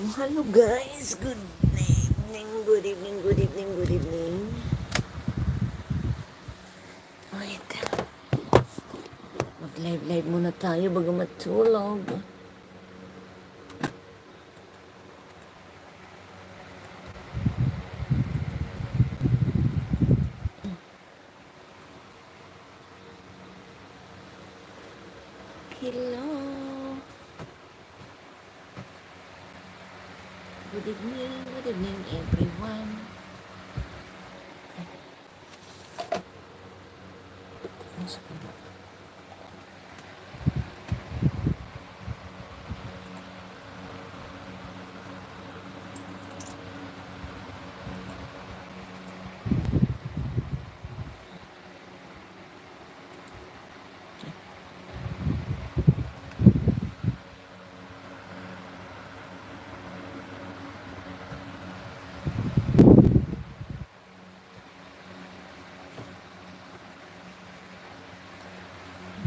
Hello guys, good evening, good evening, good evening, good evening. Wait, mag-live muna tayo bago matulog. Hello. Good evening everyone.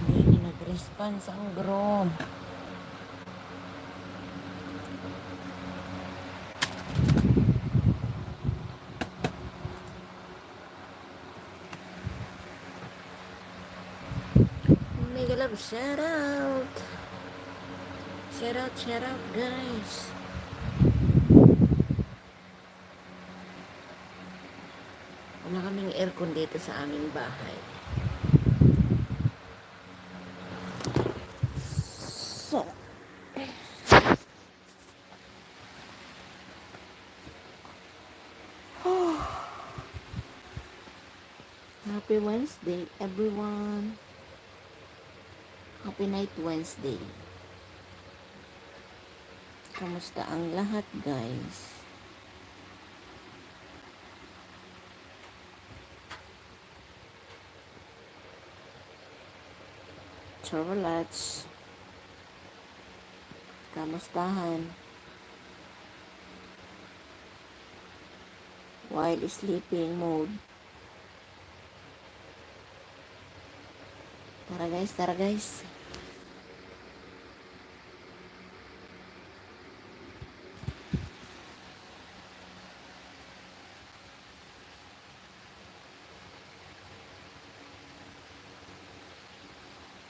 Hindi nag-response ang grom. Mega love, shout out. Shout out guys. Wala kaming aircon dito sa aming bahay. So, happy Wednesday everyone. Happy night Wednesday. Kamusta ang lahat guys? Travelats. Kamustahan? While sleeping mode. Tara guys, tara guys.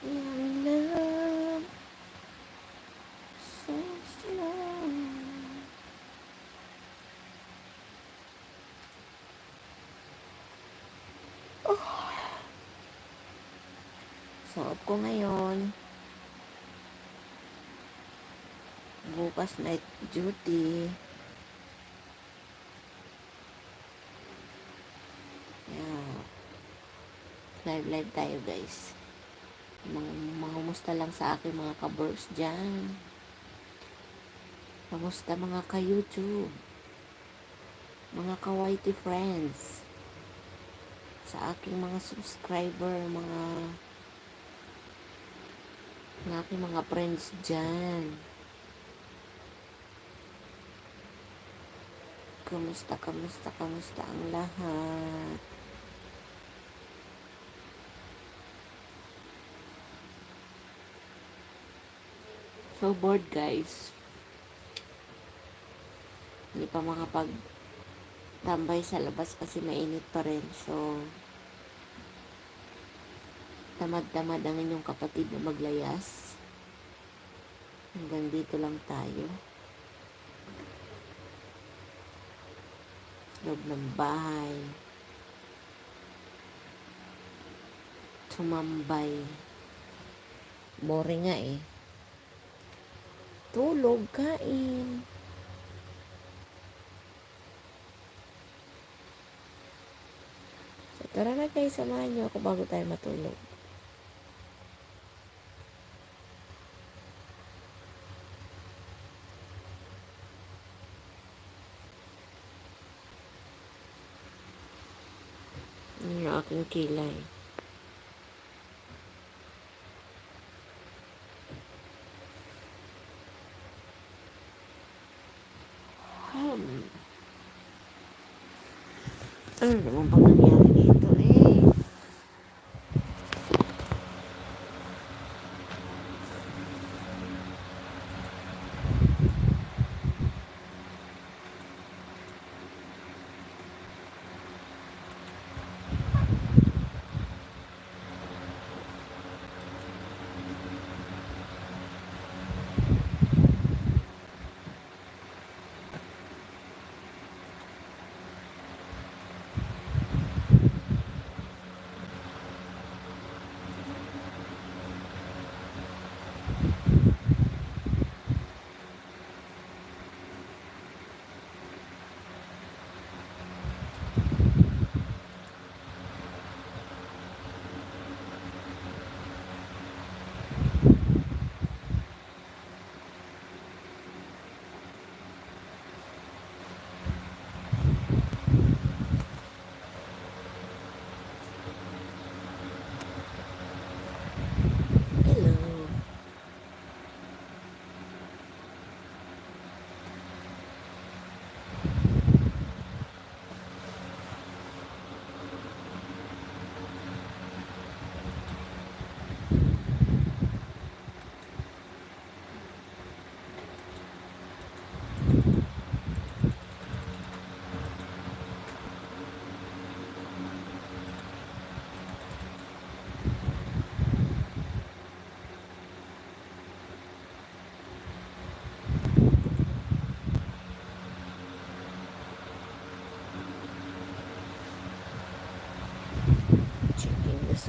In love, so slow. Suot ko ngayon. Bukas night duty. Yeah. Live tayo guys. Mangumusta lang sa aking mga ka-burst dyan. Kamusta mga ka-YouTube? Mga ka-YT friends? Sa aking mga subscriber, aking mga friends dyan. Kamusta ang lahat? So bored guys. Hindi pa makapag-tambay sa labas kasi mainit pa rin. So, tamad-tamad ang inyong kapatid na maglayas. Hanggang dito lang tayo. Loob ng bahay. Tumambay. Boring nga eh. Tulog, kain. So, tara na guys, samahan niyo ako bago tayo matulog. Yan yung aking kilay. Ano naman bang nangyari dito eh?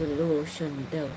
solution daw.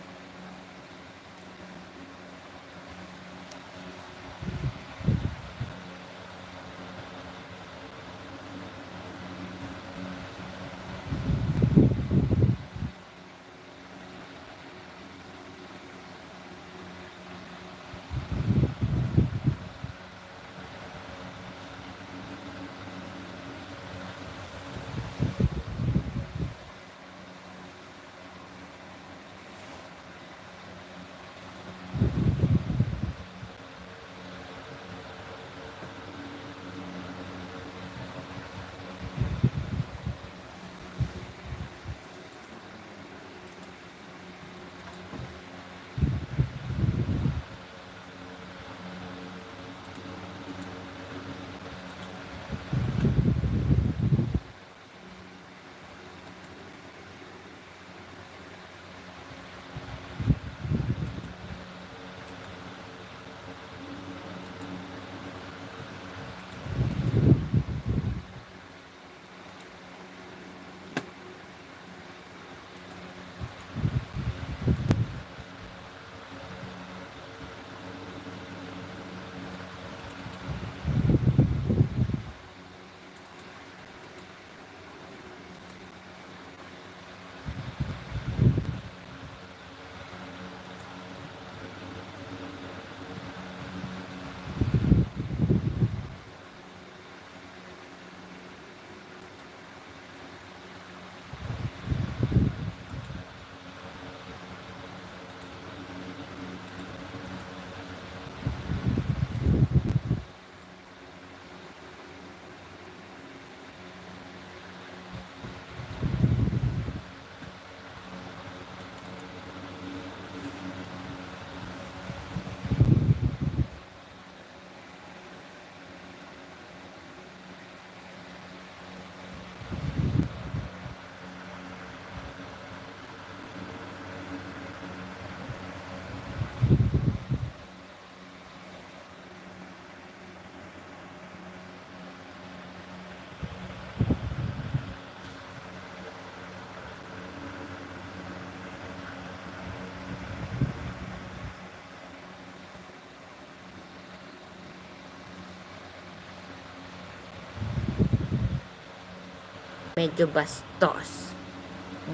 Medyo bastos.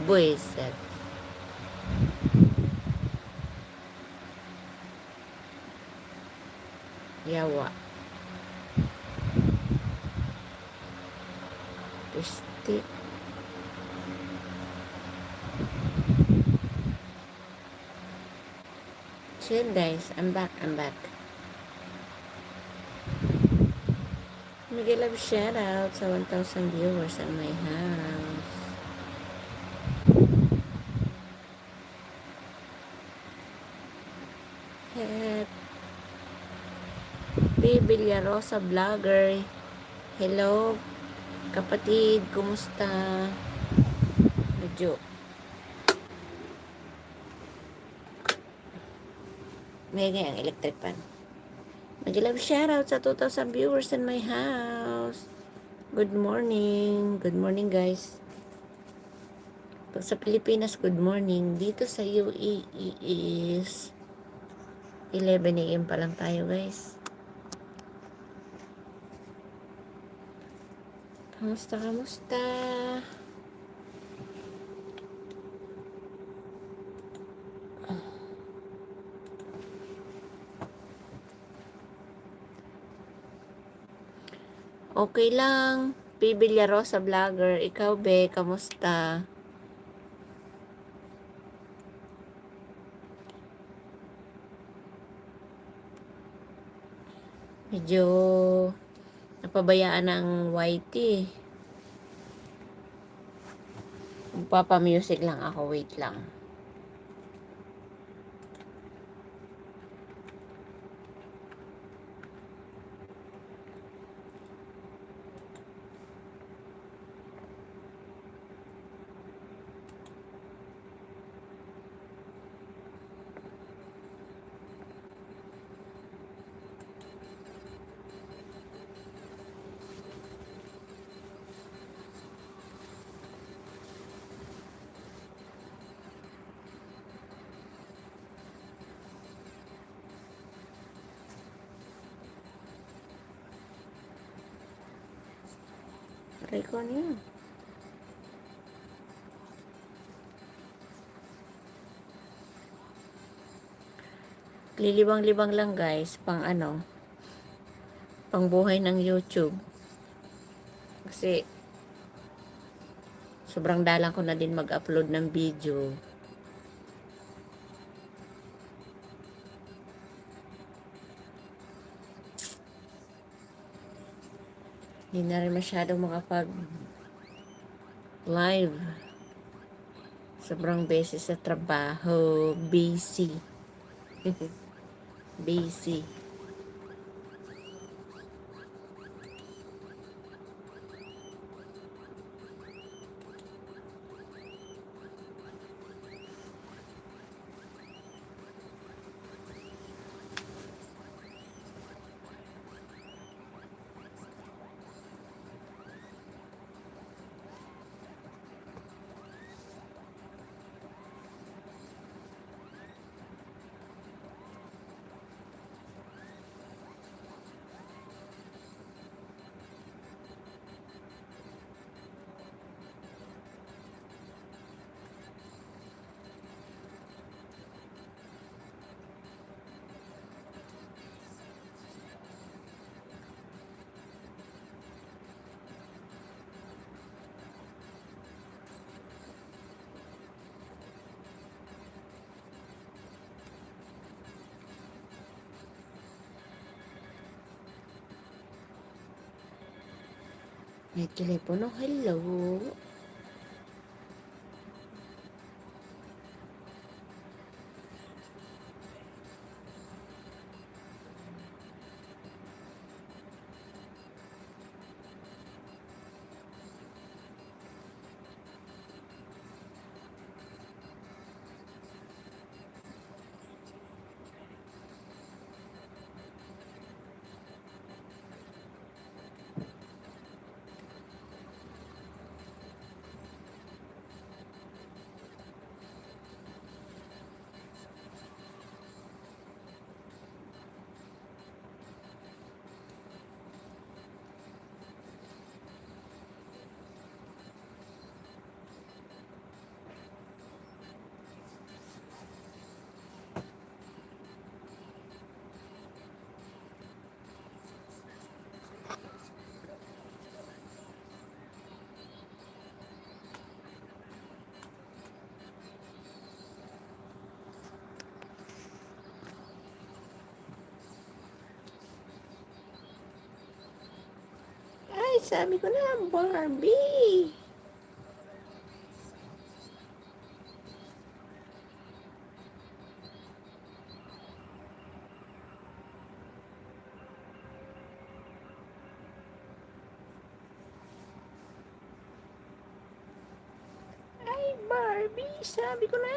Buisit. Yawa. Pisti. Chill guys, I'm back. Miguel love shout out sa 1,000 viewers on my house. Happy Villarosa vlogger. Hello kapatid, kumusta? Medyo may ang electric pan. Mag-love shoutout sa 2,000 viewers in my house. Good morning. Good morning, guys. Pag sa Pilipinas, good morning. Dito sa UAE is 11 AM pa lang tayo, guys. Kamusta? Okay lang. P. Villarosa vlogger. Ikaw, be, kamusta? Medyo napabayaan ng YT. Magpapa-music lang ako. Wait lang. Try ko niya. Lilibang-libang lang guys, pang ano, pang buhay ng YouTube. Kasi, sobrang dalang ko na din mag-upload ng video. Hindi na rin masyadong makapag-live. Sobrang beses sa trabaho. Busy. Busy. May telepono. Hello. Ay, sabi ko na, Barbie. Ay, Barbie, sabi ko na.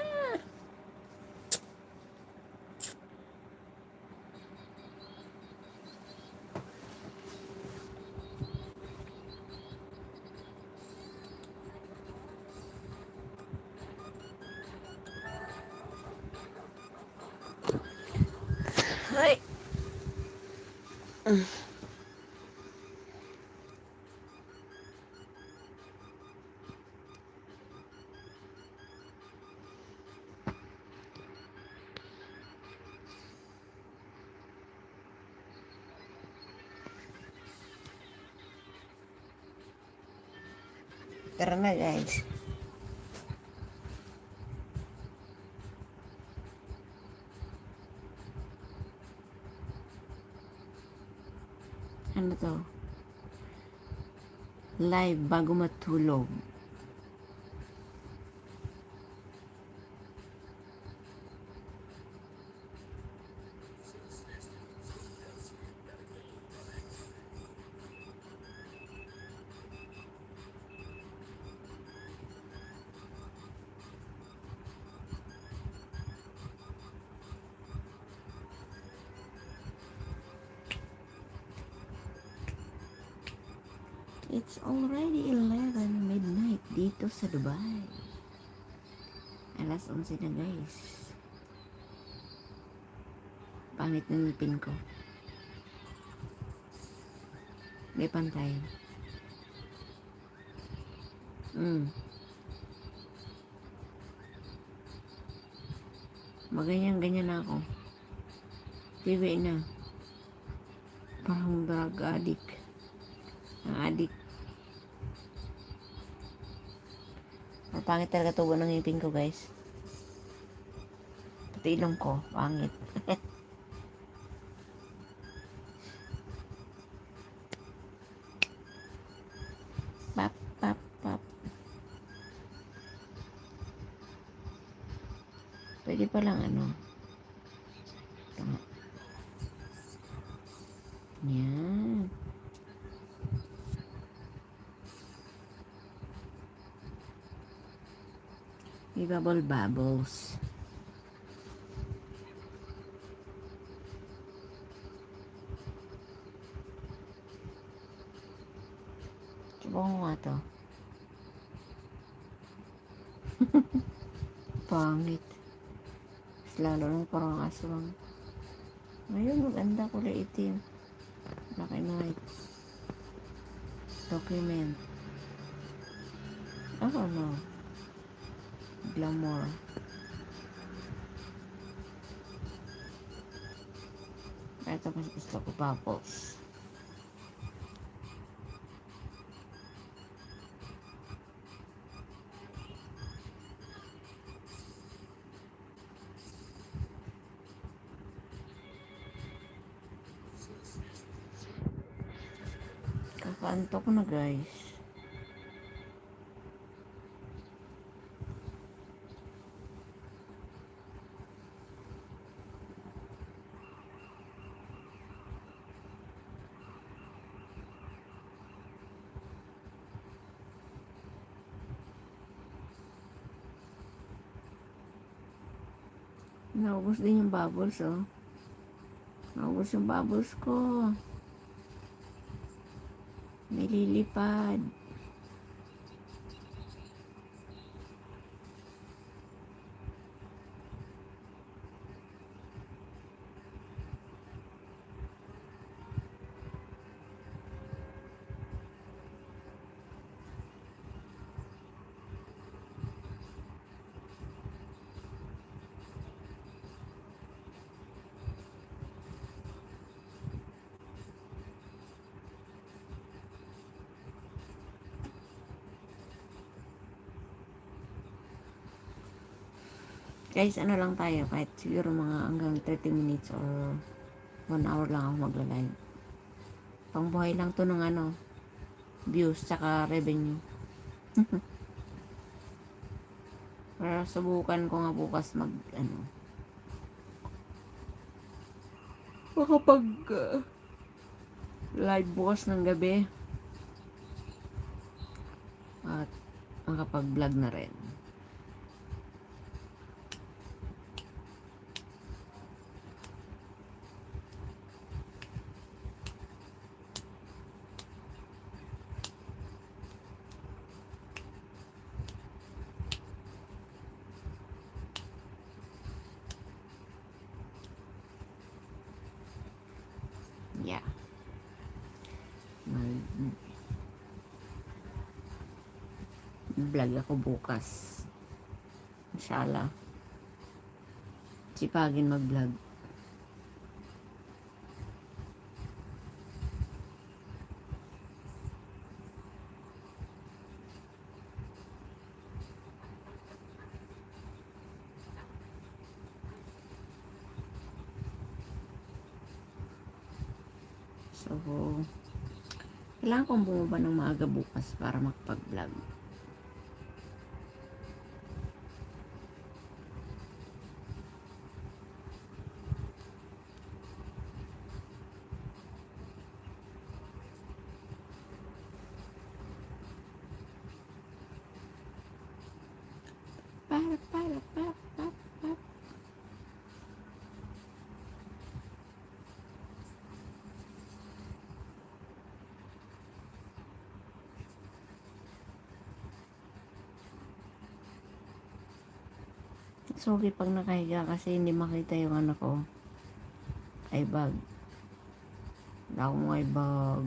Ay. Tara na guys. Ano to? Live bago matulog. It's already 11 midnight dito sa Dubai. Alas 11 na guys. Pangit na ngipin ko. May pantay. Mm. Maganyan-ganyan na ako. TV na. Parang drug addict. Ang addict. Pangit talaga tubo ng ngipin ko, guys. Pati ilong ko, pangit. Pap, pap, pap. Pwede pa lang ano. Yan. May bubbles. Subukan ko nga to. Pangit. Lalo nung parang aswang. Ngayon maganda kulay itim. Black and white. Document. Oh no. Glamour. Ito mas gusto ko bubbles. Kakaanto ko na, guys. Naubos din yung bubbles, oh. Naubos yung bubbles ko. Nililipad. Guys, ano lang tayo, kahit siguro mga hanggang 30 minutes or 1 hour lang ako magla-live. Pangbuhay lang to ng ano, views tsaka revenue. Pero subukan ko nga bukas makapag live bukas ng gabi at makapag vlog na rin. Yeah. Vlog ako bukas. Inshallah. Sipagin mag-vlog. So, kailangan kong bumaba ng maaga bukas para makapag-vlog. Para. Sorry pag nakahiga kasi hindi makita yung ano ko. Eye bag. Wala akong eye bag.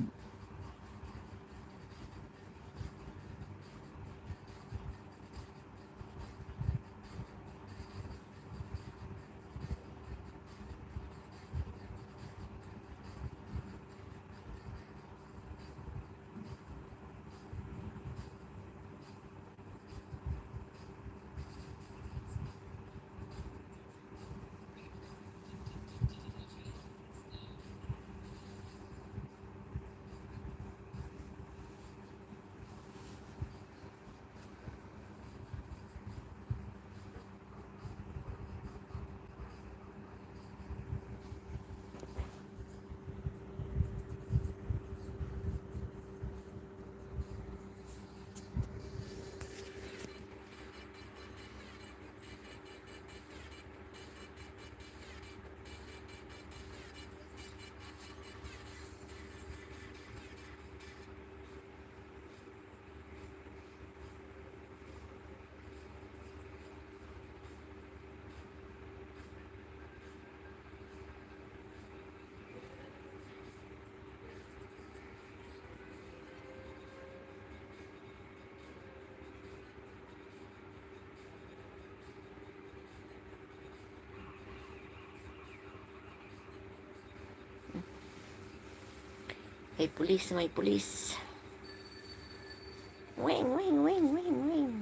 May pulis, may pulis. Wing, wing, wing, wing, wing.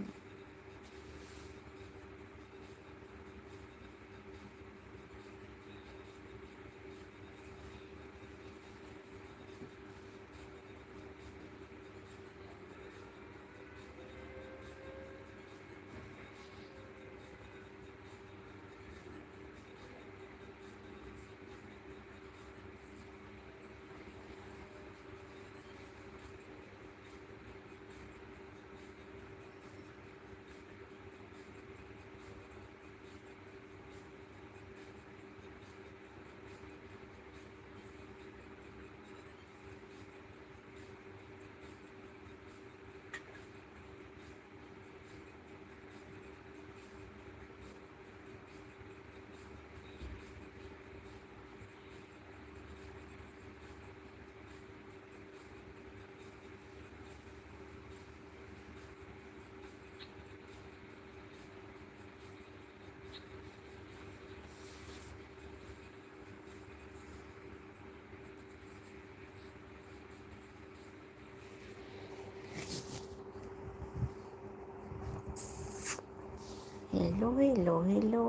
Hello, hello, hello.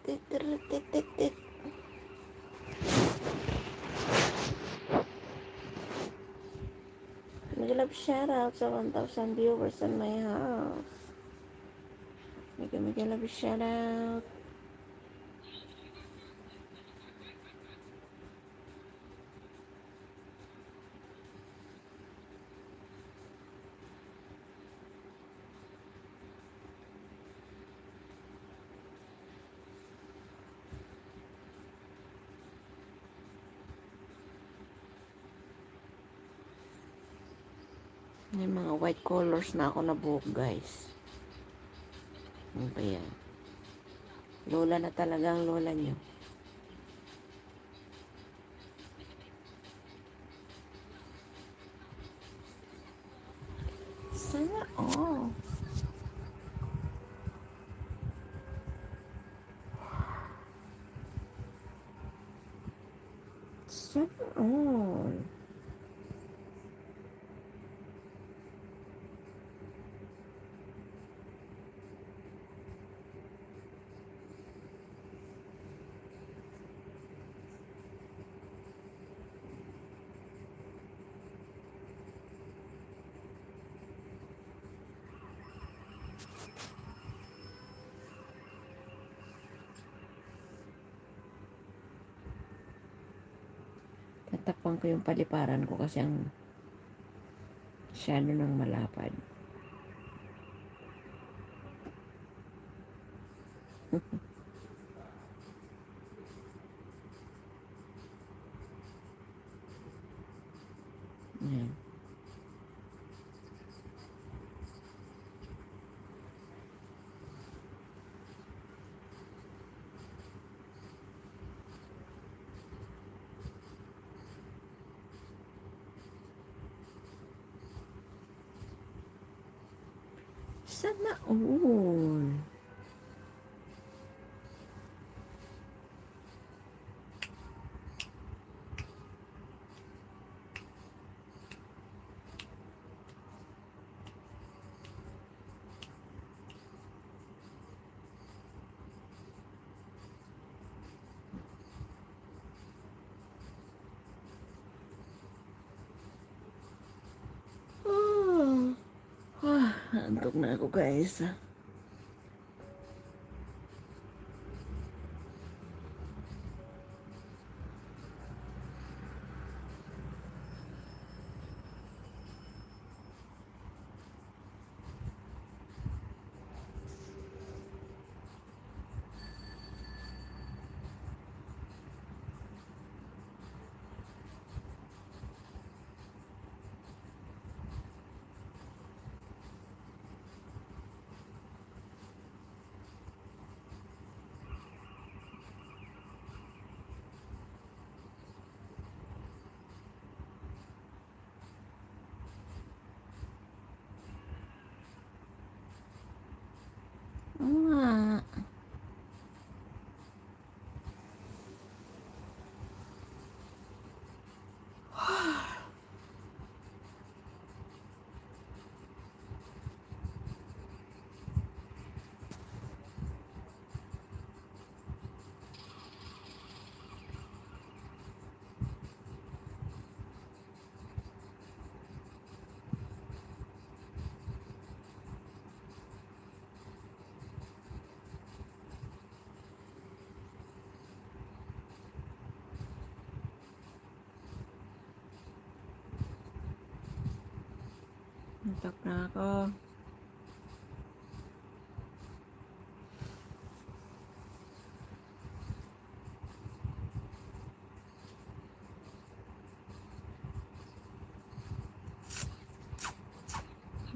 Tit, tit, tit, tit, tit. Mag-love shoutout sa 1,000 viewers on my house. Mag-love shoutout. May mga white colors na ako na buhok, guys. Ano ba yan? Lola na talaga ang lola nyo. Sana all. Sana all. Tatakpan ko yung paliparan ko kasi ang shadow ng malapad. Ayan. Sana all. Naantok na ako guys. Oo nga. Antok na ako.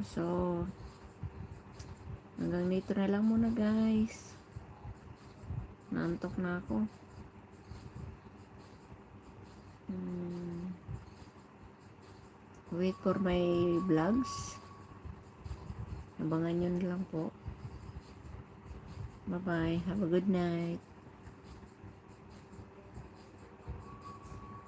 So, hanggang dito na lang muna guys. Naantok na ako. Wait for my vlogs. Abangan nyo na lang po. Bye bye. Have a good night.